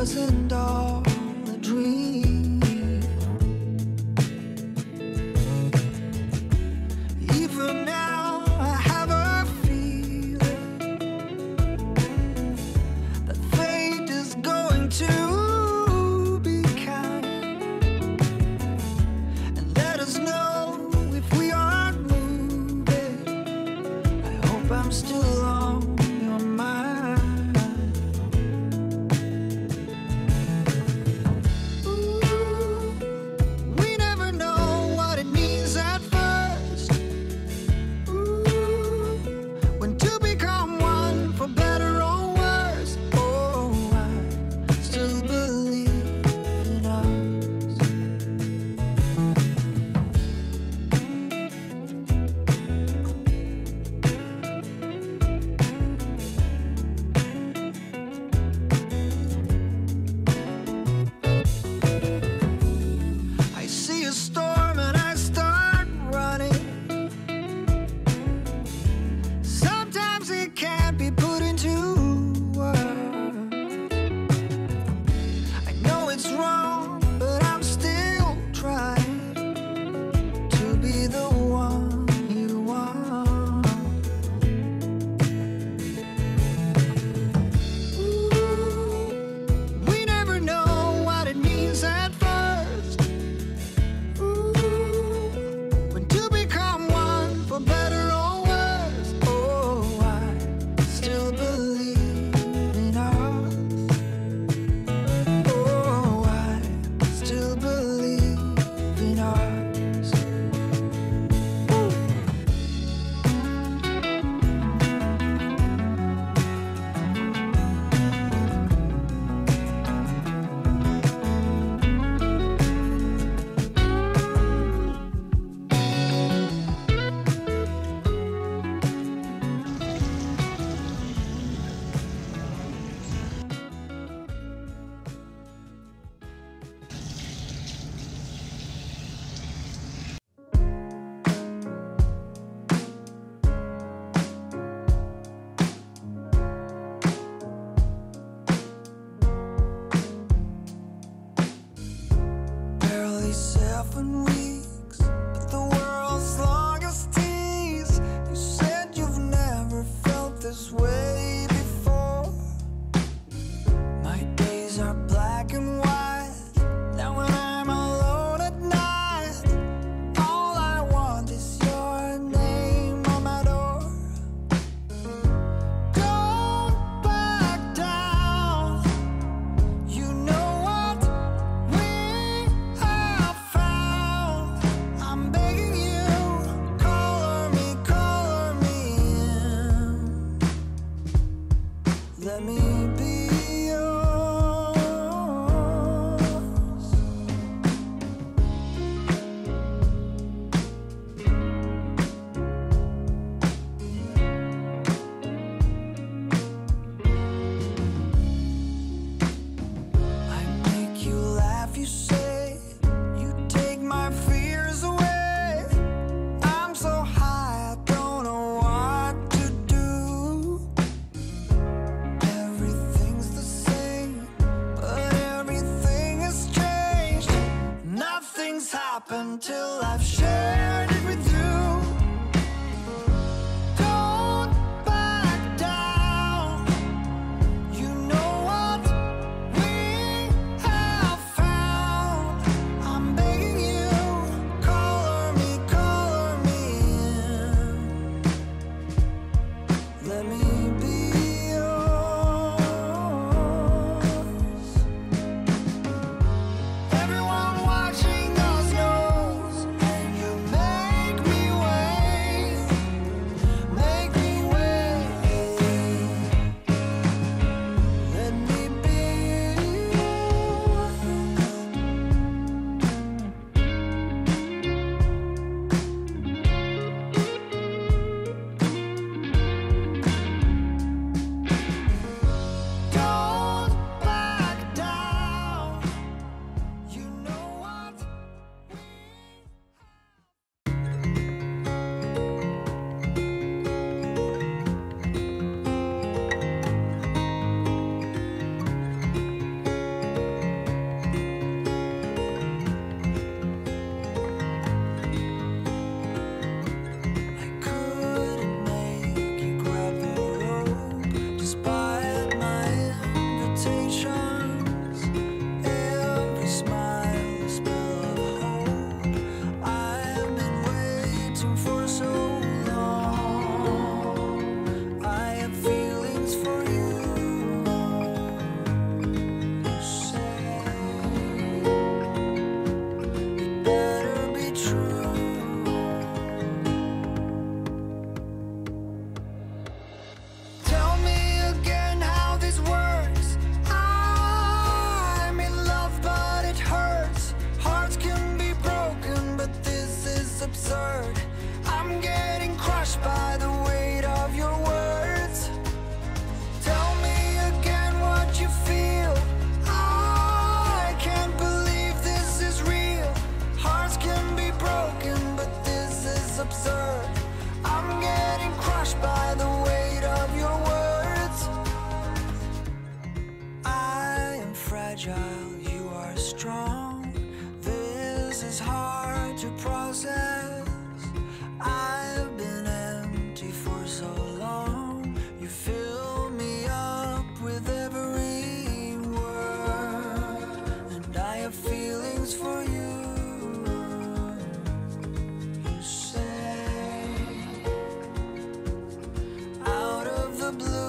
wasn't all a dream. Even now I have a feeling that fate is going to be kind and let us know if we aren't moving. I hope I'm still on your mind. We never know what it means at first. When two become one, for better or worse. Oh, I still believe in us. I see a storm and I start running. Sometimes it can't be put into words. I know it's wrong, but I'm still trying to be the one you want. We never know what it means at first. When two become one, for better or worse. Oh, I still believe in us. Oh, I still believe in us. Barely 7 weeks, but the world's longest tease. You said you've never felt this way before. My days are black and white. Now when I'm alone at night, all I want is your name on my door. Don't back down. You know what we have found. I'm begging you, color me in. Let me be yours. I make you laugh, you say. You take my fears away. I'm so high, I don't know what to do. Everything's the same, but everything has changed. Nothing's happened till I've shared it with you. Don't back down. You know what we have found. I'm begging you, color me in. Let me be yours. Everyone watching us knows, and temptations. Every smile, a spell of hope. I've been waiting for so long. I have feelings for you. You say it better be true. Tell me again how this works. I'm in love, but it hurts. Hearts can be broken, but this is absurd. I'm getting crushed by the weight of your words. Tell me again what you feel. I can't believe this is real. Hearts can be broken, but this is absurd. I'm getting crushed by the weight of your words. I am fragile, you are strong. This is hard to process. I've been empty for so long. You fill me up with every word, and I have feelings for you. You say out of the blue.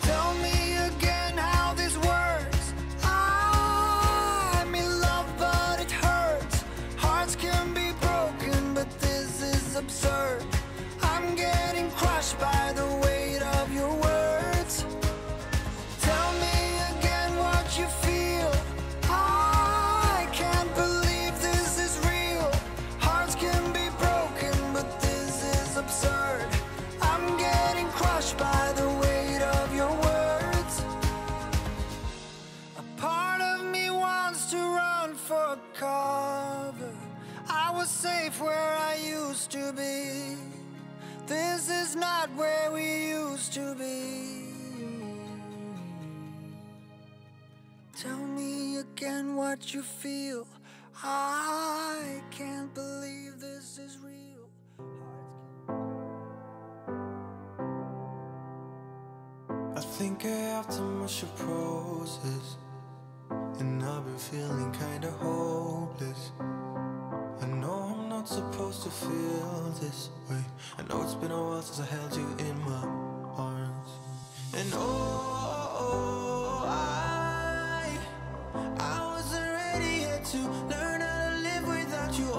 Tell me again how this works. I'm in love, but it hurts. Hearts can be broken, but this is absurd. I'm getting crushed by the weight of your words. Tell me again what you feel. I can't believe this is real. Hearts can be broken, but this is absurd. I'm getting crushed by the weight of your words. A part of me wants to run for cover. I was safe where I used to be. This is not where we used to be. Tell me again what you feel. I can't believe this is real. I think I have too much to process, and I've been feeling kinda hopeless. I know I'm not supposed to feel this way. I know it's been a while since I held you in my arms. And I wasn't ready yet to learn how to live without you.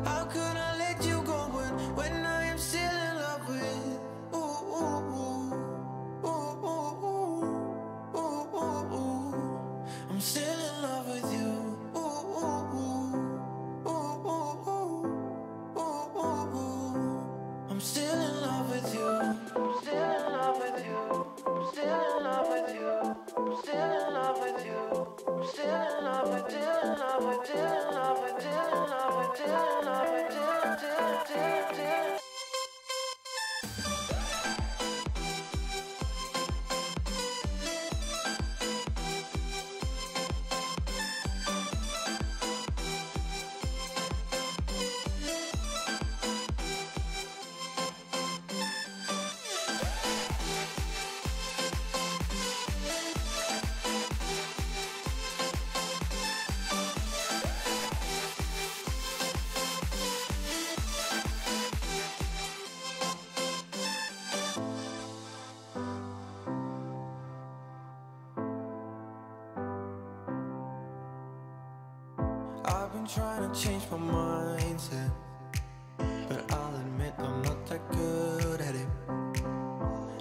How could I let you go when I am still in love with I'm still in love with you. I'm still in love with you. I'm still in love with you. I'm still in love with you. I'm still in love with you. I'm still in love with you. In love with you. In love with you. In love with you. In love with you. I've been trying to change my mindset, but I'll admit I'm not that good at it.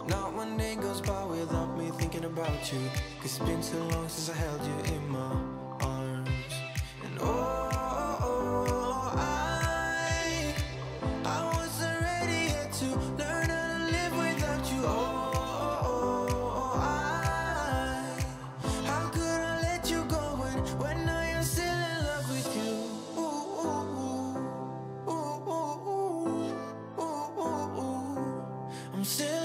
Not one day goes by without me thinking about you, 'cause it's been so long since I held you in my arms. And I wasn't ready yet to learn how to live without you. How could I let you go when I am still in love with you? I'm still